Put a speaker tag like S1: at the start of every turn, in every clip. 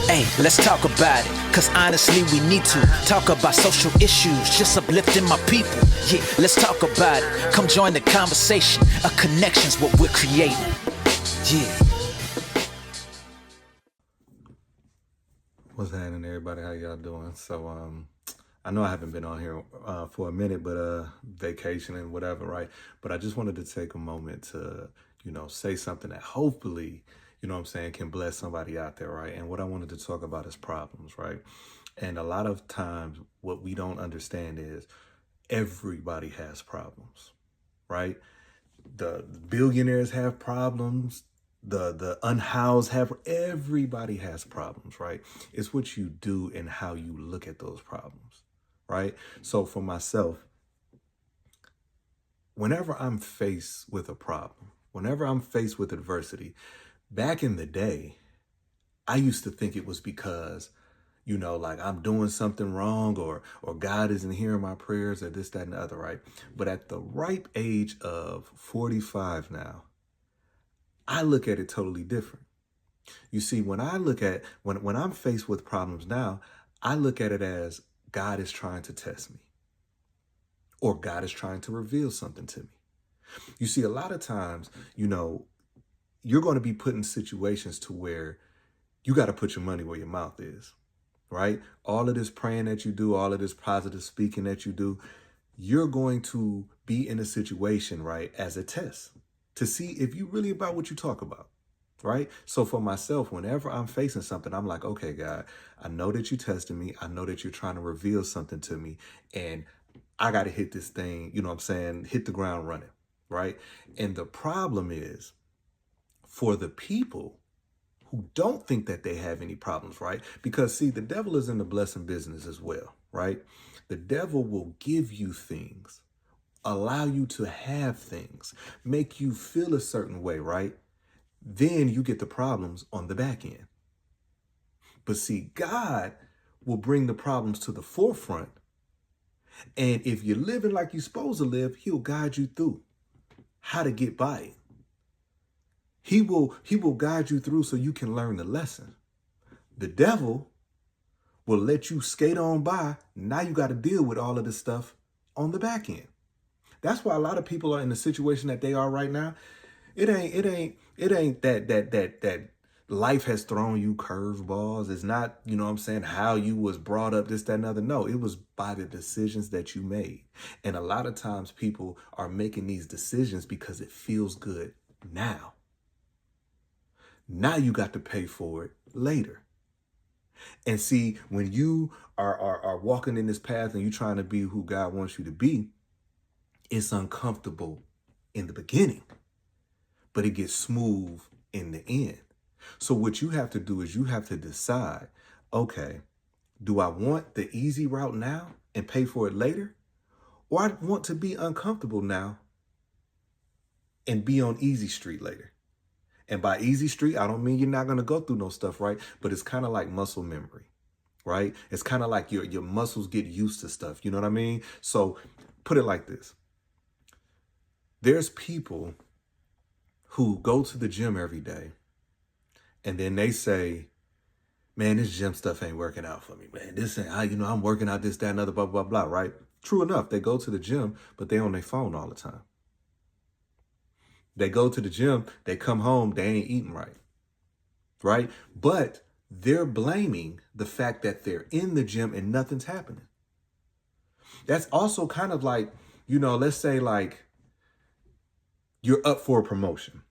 S1: Hey, let's talk about it, cause honestly we need to talk about social issues, just uplifting my people. Yeah, let's talk about it. Come join the conversation. A connection's what we're creating. Yeah.
S2: What's happening, everybody? How y'all doing? So, I know I haven't been on here for a minute, but vacation and whatever, right? But I just wanted to take a moment to, say something that hopefully, can bless somebody out there, right? And what I wanted to talk about is problems, right? And a lot of times, what we don't understand is everybody has problems, right? The billionaires have problems. The unhoused have, everybody has problems, right? It's what you do and how you look at those problems, right? So for myself, whenever I'm faced with a problem, whenever I'm faced with adversity, back in the day, I used to think it was because, like I'm doing something wrong or God isn't hearing my prayers or this, that, and the other, right? But at the ripe age of 45 now, I look at it totally different. You see, when I look at, when I'm faced with problems now, I look at it as God is trying to test me or God is trying to reveal something to me. You see, a lot of times, you're going to be put in situations to where you got to put your money where your mouth is, right? All of this praying that you do, all of this positive speaking that you do, you're going to be in a situation, right, as a test to see if you really about what you talk about. Right? So for myself, whenever I'm facing something, I'm like, okay, God, I know that you're testing me. I know that you're trying to reveal something to me. And I got to hit this thing, hit the ground running. Right? And the problem is for the people who don't think that they have any problems, right? Because see, the devil is in the blessing business as well, right? The devil will give you things, allow you to have things, make you feel a certain way, right? Then you get the problems on the back end. But see, God will bring the problems to the forefront. And if you're living like you're supposed to live, he'll guide you through how to get by it. He will guide you through so you can learn the lesson. The devil will let you skate on by. Now you got to deal with all of this stuff on the back end. That's why a lot of people are in the situation that they are right now. It ain't that life has thrown you curveballs. It's not, how you was brought up, this, that, and other. No, it was by the decisions that you made. And a lot of times people are making these decisions because it feels good now. Now you got to pay for it later. And see, when you are walking in this path and you're trying to be who God wants you to be, it's uncomfortable in the beginning, but it gets smooth in the end. So what you have to do is you have to decide, okay, do I want the easy route now and pay for it later? Or I want to be uncomfortable now and be on easy street later. And by easy street, I don't mean you're not going to go through no stuff, right? But it's kind of like muscle memory, right? It's kind of like your muscles get used to stuff. You know what I mean? So put it like this. There's people who go to the gym every day and then they say, man, this gym stuff ain't working out for me, man. This ain't, I'm working out this, that, and other, blah, blah, blah, right? True enough, they go to the gym, but they on their phone all the time. They go to the gym, they come home, they ain't eating right, right? But they're blaming the fact that they're in the gym and nothing's happening. That's also kind of like, let's say like you're up for a promotion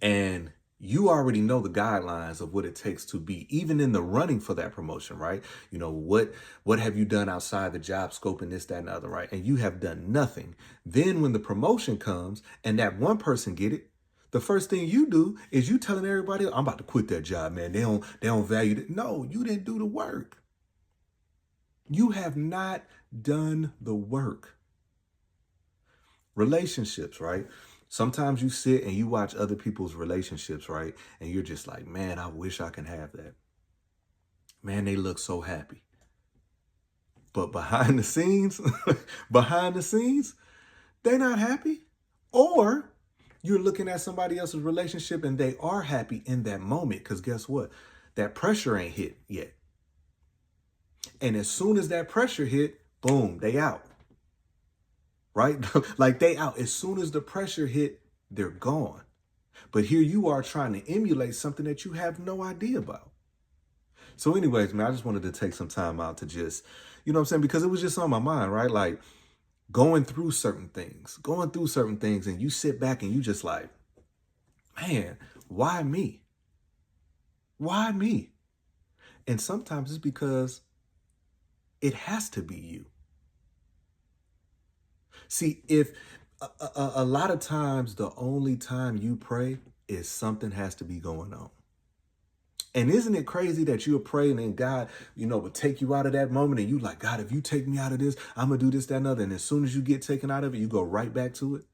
S2: and you already know the guidelines of what it takes to be even in the running for that promotion, right? What have you done outside the job scope and this, that, and the other, right? And you have done nothing. Then when the promotion comes and that one person get it, the first thing you do is you telling everybody, I'm about to quit that job, man. They don't value it. No, you didn't do the work. You have not done the work. Relationships, right? Sometimes you sit and you watch other people's relationships, right? And you're just like, man, I wish I can have that. Man, they look so happy. But behind the scenes, they're not happy. Or you're looking at somebody else's relationship and they are happy in that moment. Because guess what? that pressure ain't hit yet. And as soon as that pressure hit, boom, they out. Right? Like they out. As soon as the pressure hit, they're gone. But here you are trying to emulate something that you have no idea about. So anyways, man, I just wanted to take some time out to just, you know what I'm saying? Because it was just on my mind, right? Like going through certain things, and you sit back and you just like, man, why me? Why me? And sometimes it's because it has to be you. See, if a lot of times the only time you pray is something has to be going on. And isn't it crazy that you'll pray and then God, will take you out of that moment and you like, God, if you take me out of this, I'm going to do this, that, and other. And as soon as you get taken out of it, you go right back to it.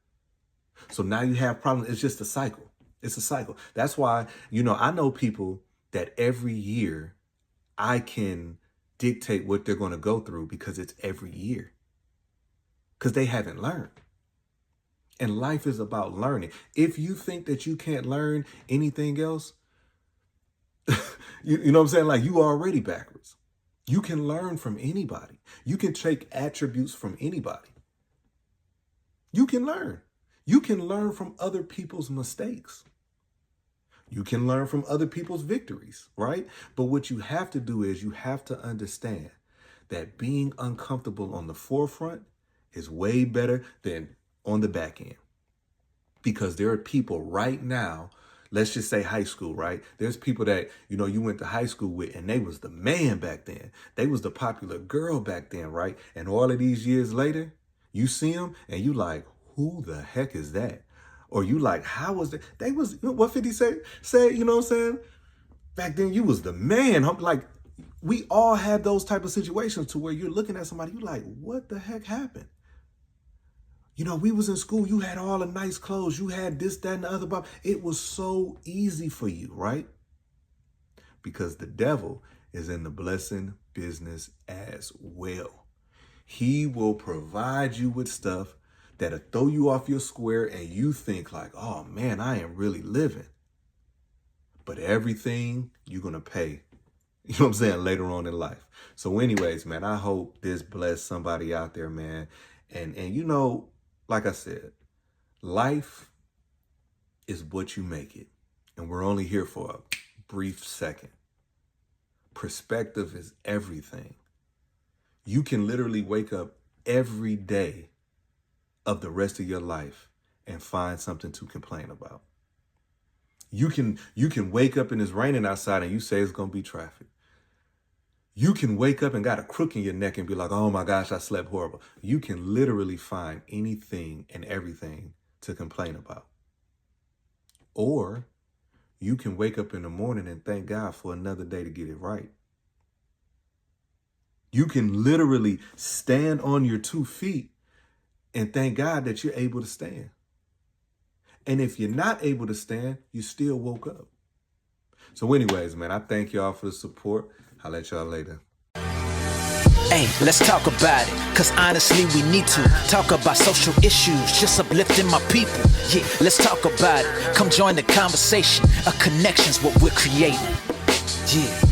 S2: So now you have problems. It's just a cycle. It's a cycle. That's why, I know people that every year I can dictate what they're going to go through because it's every year. Because they haven't learned. And life is about learning. If you think that you can't learn anything else, you know what I'm saying? Like you are already backwards. You can learn from anybody. You can take attributes from anybody. You can learn. You can learn from other people's mistakes. You can learn from other people's victories, right? But what you have to do is you have to understand that being uncomfortable on the forefront is way better than on the back end. Because there are people right now, let's just say high school, right? There's people that, you went to high school with and they was the man back then. They was the popular girl back then, right? And all of these years later, you see them and you like, who the heck is that? Or you like, how was that? They was, what 50 said, you know what I'm saying? Back then you was the man. Like we all had those type of situations to where you're looking at somebody, you like, what the heck happened? We was in school, you had all the nice clothes, you had this, that, and the other. It was so easy for you, right? Because the devil is in the blessing business as well. He will provide you with stuff that'll throw you off your square and you think like, oh man, I am really living. But everything you're going to pay, you know what I'm saying, later on in life. So anyways, man, I hope this blessed somebody out there, man. And like I said, life is what you make it. And we're only here for a brief second. Perspective is everything. You can literally wake up every day of the rest of your life and find something to complain about. You can wake up and it's raining outside and you say it's going to be traffic. You can wake up and got a crook in your neck and be like, oh my gosh, I slept horrible. You can literally find anything and everything to complain about. Or you can wake up in the morning and thank God for another day to get it right. You can literally stand on your 2 feet and thank God that you're able to stand. And if you're not able to stand, you still woke up. So anyways, man, I thank y'all for the support. I'll let y'all later.
S1: Hey, let's talk about it, cause honestly we need to talk about social issues, just uplifting my people. Yeah, let's talk about it. Come join the conversation. A connection's what we're creating. Yeah.